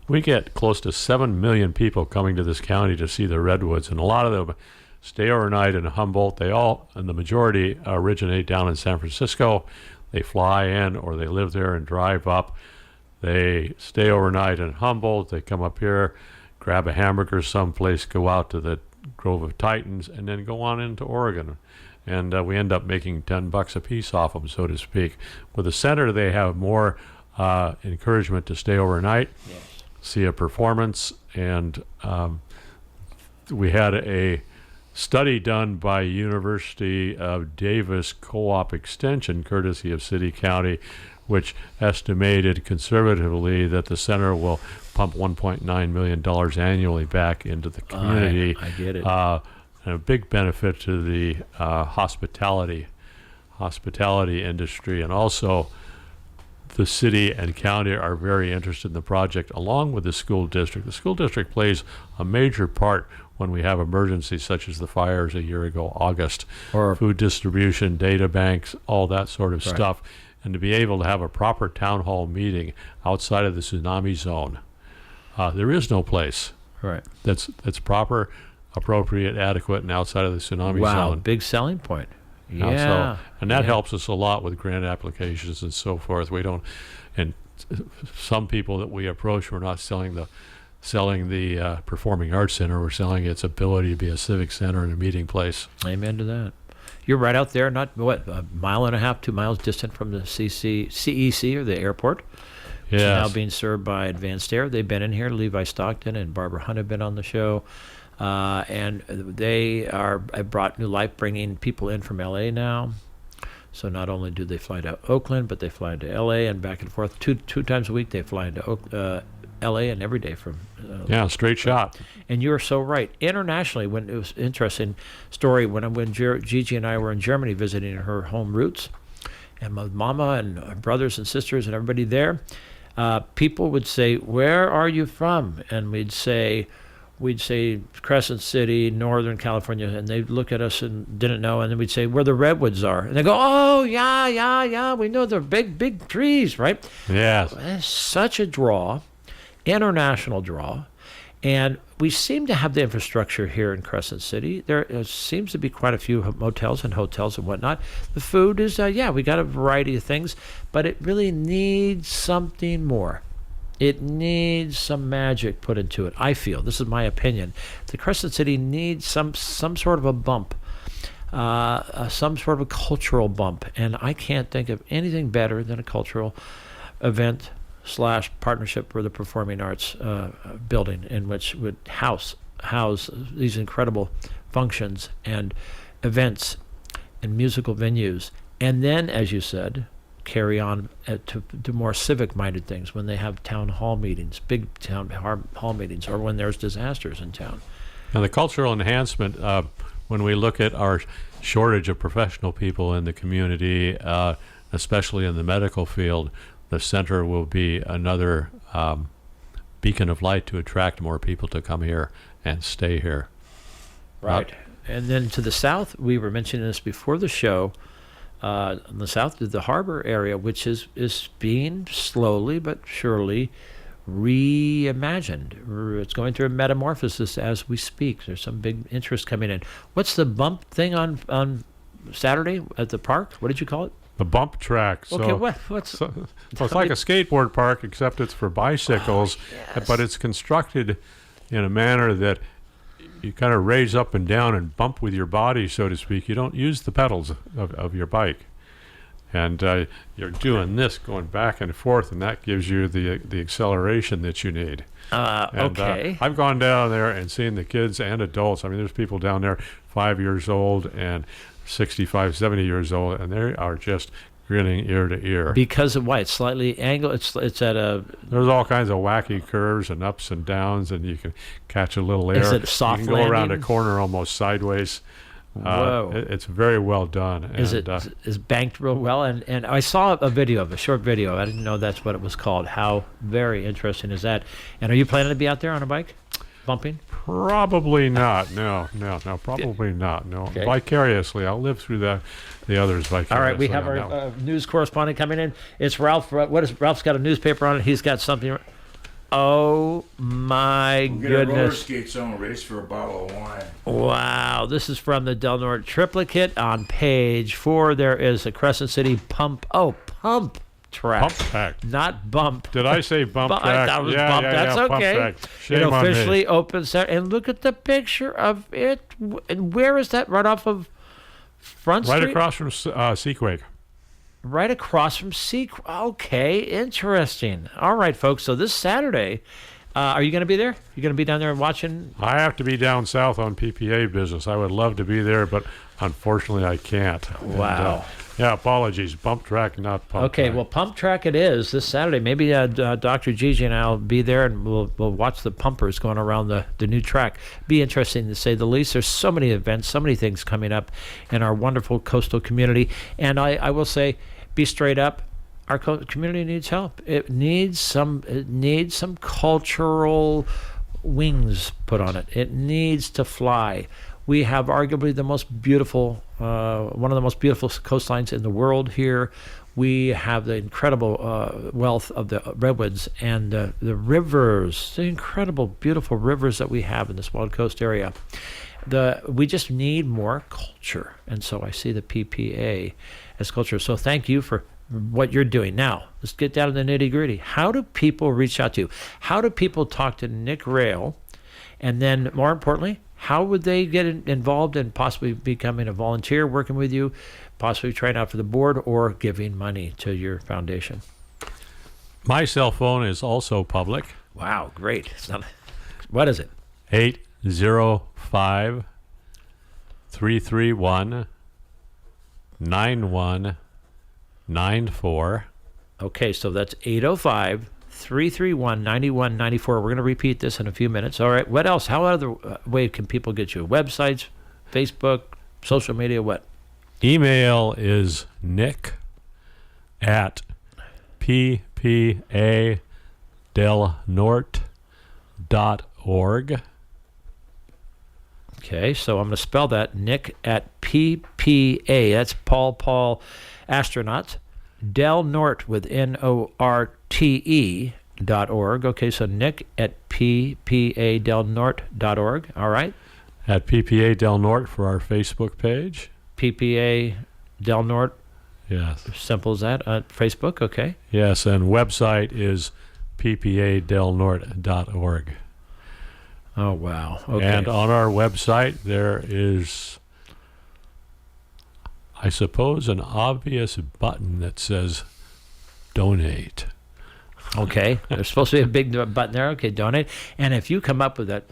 we get close to 7 million people coming to this county to see the redwoods, and a lot of them stay overnight in Humboldt. And the majority originate down in San Francisco. They fly in, or they live there and drive up. They stay overnight in Humboldt. They come up here, grab a hamburger someplace, go out to the Grove of Titans, and then go on into Oregon. And we end up making $10 a piece off them, so to speak. With the center, they have more encouragement to stay overnight, see a performance. And we had a study done by University of Davis Co-op Extension, courtesy of City County, which estimated conservatively that the center will pump $1.9 million annually back into the community. I get it. And a big benefit to the hospitality industry, and also the city and county are very interested in the project, along with the school district. The school district plays a major part when we have emergencies such as the fires a year ago, August, Or food distribution, data banks, all that sort of Right. stuff. And to be able to have a proper town hall meeting outside of the tsunami zone, there is no place right. that's proper, appropriate, adequate, and outside of the tsunami Wow, zone. big selling point. Yeah, Yeah. and that Yeah. helps us a lot with grant applications and so forth. We don't, and some people that we approach, we're not selling the Performing Arts Center. We're selling its ability to be a civic center and a meeting place. Amen to that. You're right out there, not a mile and a half, 2 miles distant from the CEC or the airport. Which is now Yes. being served by Advanced Air. They've been in here. Levi Stockton and Barbara Hunt have been on the show. And they have brought new life, bringing people in from LA now. So not only do they fly to Oakland, but they fly to LA and back and forth. Two times a week they fly into LA, and every day from. Yeah, straight shot. And you're so right. Internationally, when it was an interesting story when Gigi and I were in Germany visiting her home roots, and my mama and our brothers and sisters and everybody there, people would say, "Where are you from?" And we'd say Crescent City, Northern California, and they'd look at us and didn't know, and then we'd say where the redwoods are, and they go, "Oh yeah, we know they're big trees, right?" Yes. It's such a draw, international draw, and we seem to have the infrastructure here in Crescent City. There seems to be quite a few motels and hotels and whatnot. The food is, we got a variety of things, but it really needs something more. It needs some magic put into it. I feel, this is my opinion, the Crescent City needs some sort of a bump, some sort of a cultural bump, and I can't think of anything better than a cultural event / partnership for the Performing Arts building, in which would house these incredible functions and events and musical venues, and then, as you said, carry on to more civic-minded things when they have town hall meetings, big town hall meetings, or when there's disasters in town. Now, the cultural enhancement, when we look at our shortage of professional people in the community, especially in the medical field, the center will be another beacon of light to attract more people to come here and stay here. Right. And then to the south, we were mentioning this before the show, on the south of the harbor area, which is being slowly but surely reimagined. It's going through a metamorphosis as we speak. There's some big interest coming in. What's the bump thing on Saturday at the park? What did you call it? The bump track. So, Okay, what's... so it's like a skateboard park, except it's for bicycles, yes. but it's constructed in a manner that you kind of raise up and down and bump with your body, so to speak. You don't use the pedals of your bike. And you're doing this, going back and forth, and that gives you the acceleration that you need. Okay. I've gone down there and seen the kids and adults. I mean, there's people down there 5 years old and 65, 70 years old, and they are just grinning ear to ear. Because of why? It's slightly angled. It's at a... There's all kinds of wacky curves and ups and downs, and you can catch a little air. Is it a soft You can go around a landing? corner almost sideways. Whoa. It's very well done. Is and, it is banked real well? And I saw a short video. I didn't know that's what it was called. How very interesting is that? And are you planning to be out there on a bike, bumping? Probably not. No, probably not. No. Okay. Vicariously. I'll live through the others vicariously. All right, we have on our that one. news correspondent coming in. It's Ralph. Ralph's got a newspaper on it. He's got something. Oh my We'll get a roller goodness! skate zone race for a bottle of wine. Wow, this is from the Del Norte Triplicate on page 4. There is a Crescent City pump track. Pump track. Not bump. Did I say bump I track? thought it was yeah, bump. yeah, That's yeah, okay. Pump track. Shame It on me. officially opens there. And look at the picture of it. And where is that? Right off of Front Street? Right across from Seaquake. Right across from Okay, interesting. All right, folks. So this Saturday, are you going to be there? You going to be down there watching? I have to be down south on PPA business. I would love to be there, but unfortunately I can't. Wow. Yeah, apologies. Bump track, not pump Okay, track. well, pump track it is this Saturday. Maybe Dr. Gigi and I will be there, and we'll watch the pumpers going around the new track. Be interesting to say the least. There's so many events, so many things coming up in our wonderful coastal community. And I will say, be straight up. our community needs help. It needs some cultural wings put on it. It needs to fly. We have arguably the most beautiful, one of the most beautiful coastlines in the world here. We have the incredible wealth of the redwoods and the rivers, the incredible, beautiful rivers that we have in this Wild Coast area. We just need more culture, and so I see the PPA as culture. So thank you for what you're doing. Now, let's get down to the nitty-gritty. How do people reach out to you? How do people talk to Nick Rail? And then, more importantly, how would they get involved in possibly becoming a volunteer, working with you, possibly trying out for the board, or giving money to your foundation? My cell phone is also public. Wow, great. What is it? 805 331 9194. Okay, so that's 805-331-9194. We're going to repeat this in a few minutes. All right, what else? How other way can people get you? Websites, Facebook, social media, what? Email is nick@ppadelnorte.org. Okay, so I'm going to spell that, Nick at PPA, that's Paul Astronaut, Del Norte with NORTE.org. Okay, so Nick at PPAdelnorte.org. All right. At PPA Del Norte for our Facebook page. PPA Del Norte. Yes. Simple as that. Facebook, okay. Yes, and website is ppadelnorte.org. Oh, wow. Okay. And on our website, there is, I suppose, an obvious button that says donate. Okay. There's supposed to be a big button there. Okay, donate. And if you come up with that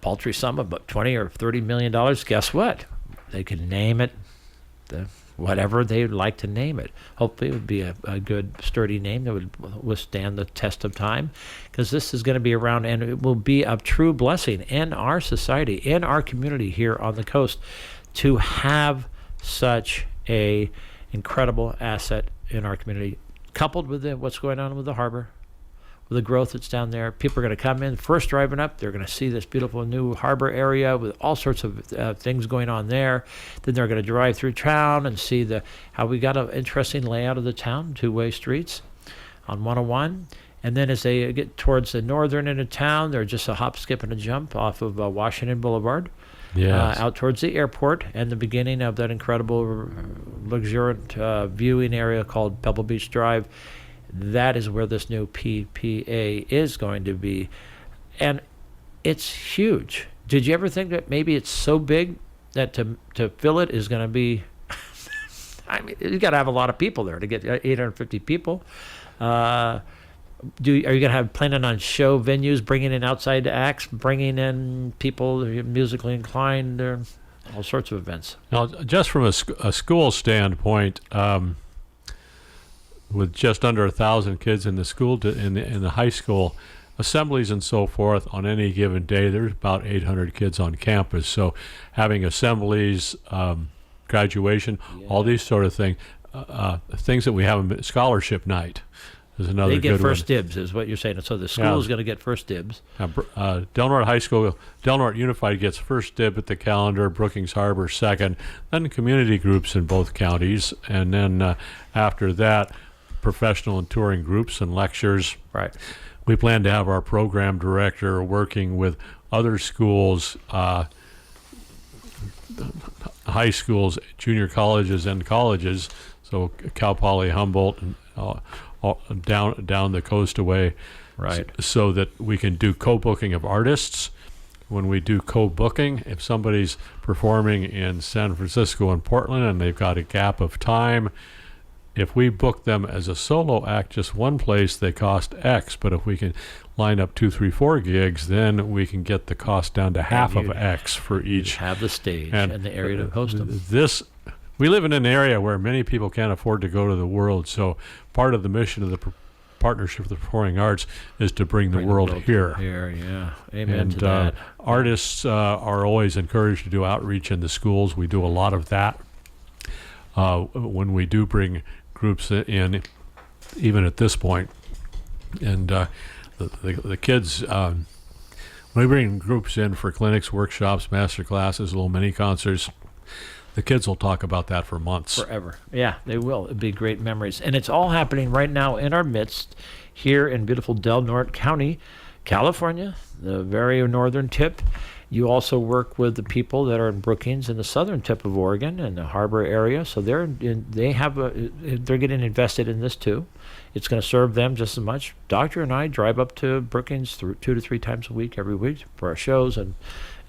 paltry sum of about $20 or $30 million, guess what? They can name it whatever they would like to name it. Hopefully it would be a good, sturdy name that would withstand the test of time, because this is going to be around, and it will be a true blessing in our society, in our community here on the coast, to have such a incredible asset in our community, coupled with what's going on with the harbor, with the growth that's down there. People are going to come in, first driving up, they're going to see this beautiful new harbor area with all sorts of things going on there. Then they're going to drive through town and see how we got an interesting layout of the town, two-way streets on 101. And then as they get towards the northern end of town, they're just a hop, skip, and a jump off of Washington Boulevard. Yes. Out towards the airport, and the beginning of that incredible luxuriant viewing area called Pebble Beach Drive. That is where this new PPA is going to be. And it's huge. Did you ever think that maybe it's so big that to fill it is going to be, I mean, you got to have a lot of people there to get 850 people. Are you going to have planning on show venues, bringing in outside acts, bringing in people musically inclined, all sorts of events? Now, just from a school standpoint, with just under 1,000 kids in the school, in the high school, assemblies and so forth, on any given day, there's about 800 kids on campus. So having assemblies, graduation, all these sort of things that we have in scholarship night is another good one. They get first dibs, is what you're saying. So the school is going to get first dibs. Del Norte High School, Del Norte Unified gets first dib at the calendar, Brookings Harbor second, then community groups in both counties, and then after that, professional and touring groups and lectures. Right. We plan to have our program director working with other schools, high schools, junior colleges, and colleges, so Cal Poly, Humboldt, and down the coast away, right? So that we can do co-booking of artists. When we do co-booking, if somebody's performing in San Francisco and Portland and they've got a gap of time, if we book them as a solo act just one place, they cost X. But if we can line up 2, 3, 4 gigs, then we can get the cost down to half of X for each. Have the stage and the area to host them. We live in an area where many people can't afford to go to the world, so part of the mission of the Partnership for the Performing Arts is to bring the world here. Yeah. Amen to that. Artists are always encouraged to do outreach in the schools. We do a lot of that. When we do bring groups in, even at this point. And the kids, when we bring groups in for clinics, workshops, master classes, little mini concerts, the kids will talk about that for months. Forever. Yeah, they will. It'd be great memories. And it's all happening right now in our midst here in beautiful Del Norte County, California, the very northern tip. You also work with the people that are in Brookings in the southern tip of Oregon and the harbor area. So they're getting invested in this too. It's going to serve them just as much. Doctor and I drive up to Brookings 2 to 3 times a week, every week, for our shows and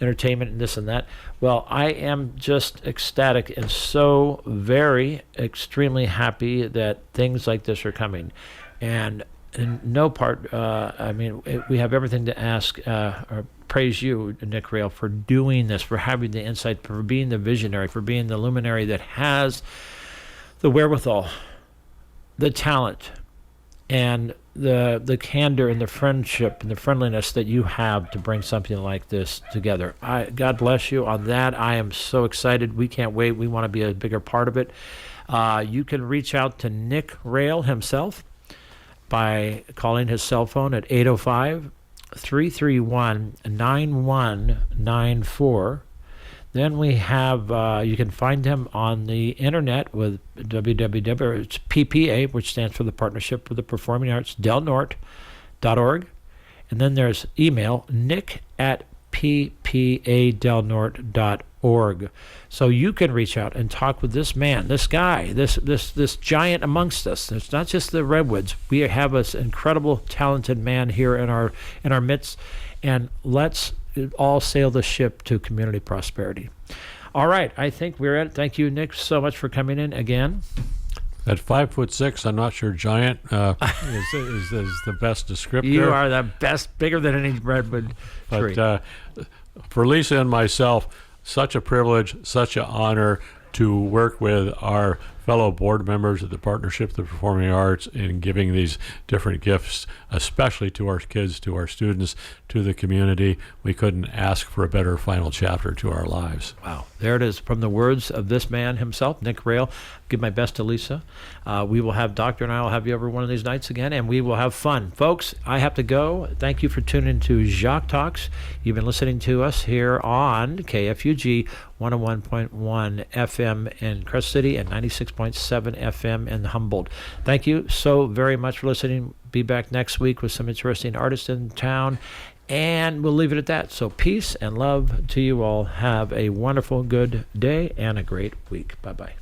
entertainment and this and that. Well, I am just ecstatic and so very extremely happy that things like this are coming. And in no part, we have everything to ask or praise you, Nick Rail, for doing this, for having the insight, for being the visionary, for being the luminary that has the wherewithal, the talent, and the candor and the friendship and the friendliness that you have to bring something like this together. God bless you on that. I am so excited. We can't wait. We want to be a bigger part of it. You can reach out to Nick Rail himself by calling his cell phone at 805-331-9194. Then we have, you can find him on the internet with www, it's PPA, which stands for the Partnership with the Performing Arts, delnorte.org. And then there's email, nick@ppadelnorte.org. So you can reach out and talk with this man, this guy, this giant amongst us. It's not just the redwoods. We have this incredible, talented man here in our midst, and let's all sail the ship to community prosperity. All right, I think we're at it. Thank you, Nick, so much for coming in again. At 5'6", I'm not sure giant is the best descriptor. You are the best, bigger than any redwood tree. But for Lisa and myself, such a privilege, such an honor to work with our fellow board members of the Partnership of the Performing Arts in giving these different gifts, especially to our kids, to our students, to the community. We couldn't ask for a better final chapter to our lives. Wow. There it is from the words of this man himself, Nick Rail. Give my best to Lisa. We will have Doctor and I will have you over one of these nights again, and we will have fun. Folks, I have to go. Thank you for tuning to Jacques Talks. You've been listening to us here on KFUG 101.1 FM in Crest City and 96.7 FM in Humboldt. Thank you so very much for listening. Be back next week with some interesting artists in town, and we'll leave it at that. So peace and love to you all. Have a wonderful, good day and a great week. Bye-bye.